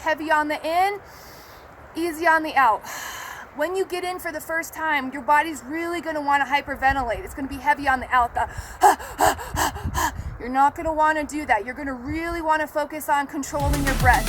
heavy on the in, easy on the out. When you get in for the first time, your body's really going to want to hyperventilate. It's going to be heavy on the out. You're not going to want to do that. You're going to really want to focus on controlling your breath.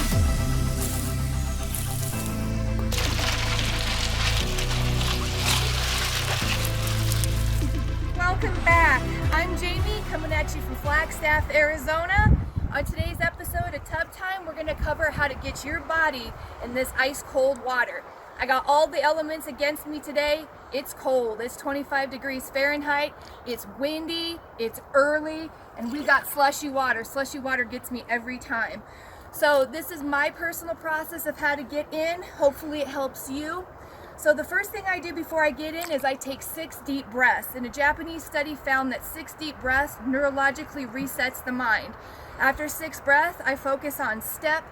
Welcome back. I'm Jamie, coming at you from Flagstaff, Arizona. On today's episode of Tub Time, we're going to cover how to get your body in this ice cold water. I got all the elements against me today. It's cold. It's 25 degrees Fahrenheit. It's windy. It's early. And we got slushy water. Slushy water gets me every time. So this is my personal process of how to get in. Hopefully it helps you. So the first thing I do before I get in is I take 6 deep breaths. And a Japanese study found that 6 deep breaths neurologically resets the mind. After 6 breaths, I focus on step,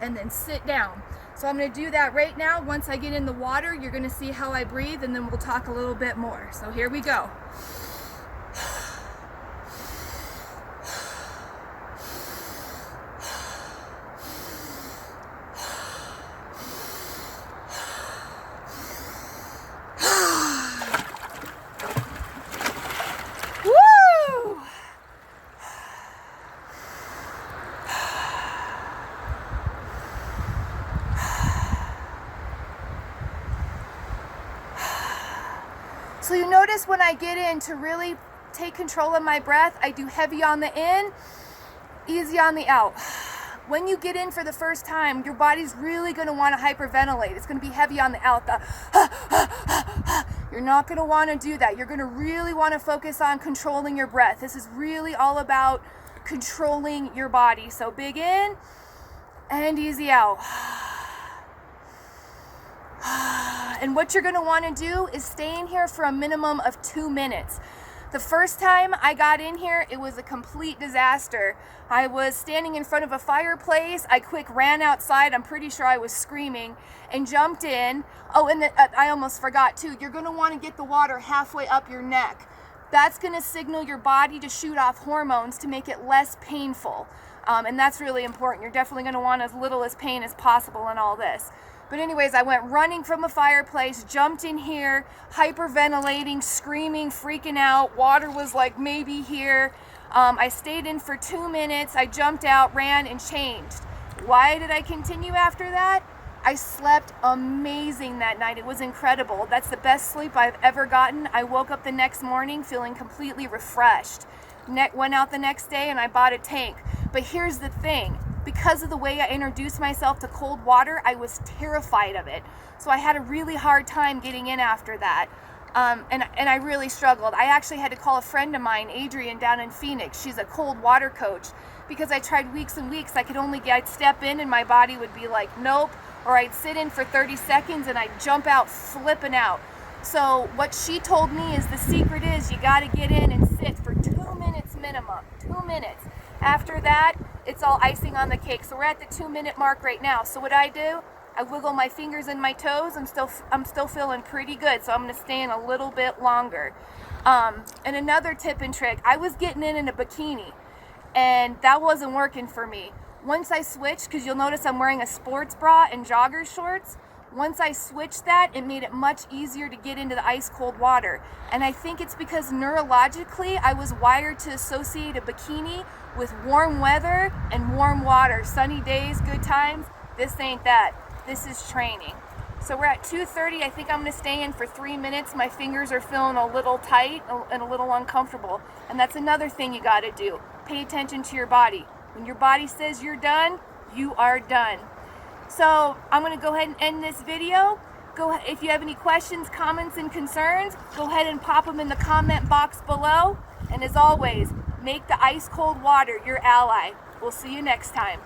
and then sit down. So I'm going to do that right now. Once I get in the water, you're going to see how I breathe, and then we'll talk a little bit more. So here we go. So you notice when I get in, to really take control of my breath, I do heavy on the in, easy on the out. When you get in for the first time, your body's really going to want to hyperventilate. It's going to be heavy on the out. You're not going to want to do that. You're going to really want to focus on controlling your breath. This is really all about controlling your body. So big in and easy out. And what you're going to want to do is stay in here for a minimum of 2 minutes. The first time I got in here, it was a complete disaster. I was standing in front of a fireplace. I quick ran outside. I'm pretty sure I was screaming and jumped in. Oh, and I almost forgot too. You're going to want to get the water halfway up your neck. That's going to signal your body to shoot off hormones to make it less painful. And that's really important. You're definitely going to want as little as pain as possible in all this. But anyways, I went running from a fireplace, jumped in here, hyperventilating, screaming, freaking out. Water was like maybe here. I stayed in for 2 minutes. I jumped out, ran, and changed. Why did I continue after that? I slept amazing that night. It was incredible. That's the best sleep I've ever gotten. I woke up the next morning feeling completely refreshed. Went out the next day and I bought a tank. But here's the thing. Because of the way I introduced myself to cold water, I was terrified of it. So I had a really hard time getting in after that. And I really struggled. I actually had to call a friend of mine, Adrienne, down in Phoenix. She's a cold water coach. Because I tried weeks and weeks. I'd step in and my body would be like, nope. Or I'd sit in for 30 seconds and I'd jump out flipping out. So what she told me is the secret is you got to get in and sit for 2 minutes minimum. 2 minutes. After that, it's all icing on the cake. So we're at the 2-minute mark right now. So what I do, I wiggle my fingers and my toes. I'm still feeling pretty good. So I'm going to stay in a little bit longer. And another tip and trick, I was getting in a bikini and that wasn't working for me. Once I switched, because you'll notice I'm wearing a sports bra and jogger shorts. Once I switched that, it made it much easier to get into the ice cold water. And I think it's because neurologically, I was wired to associate a bikini with warm weather and warm water. Sunny days, good times. This ain't that. This is training. So we're at 2:30. I think I'm going to stay in for 3 minutes. My fingers are feeling a little tight and a little uncomfortable. And that's another thing you got to do. Pay attention to your body. When your body says you're done, you are done. So I'm going to go ahead and end this video. If you have any questions, comments, and concerns, go ahead and pop them in the comment box below. And as always, make the ice cold water your ally. We'll see you next time.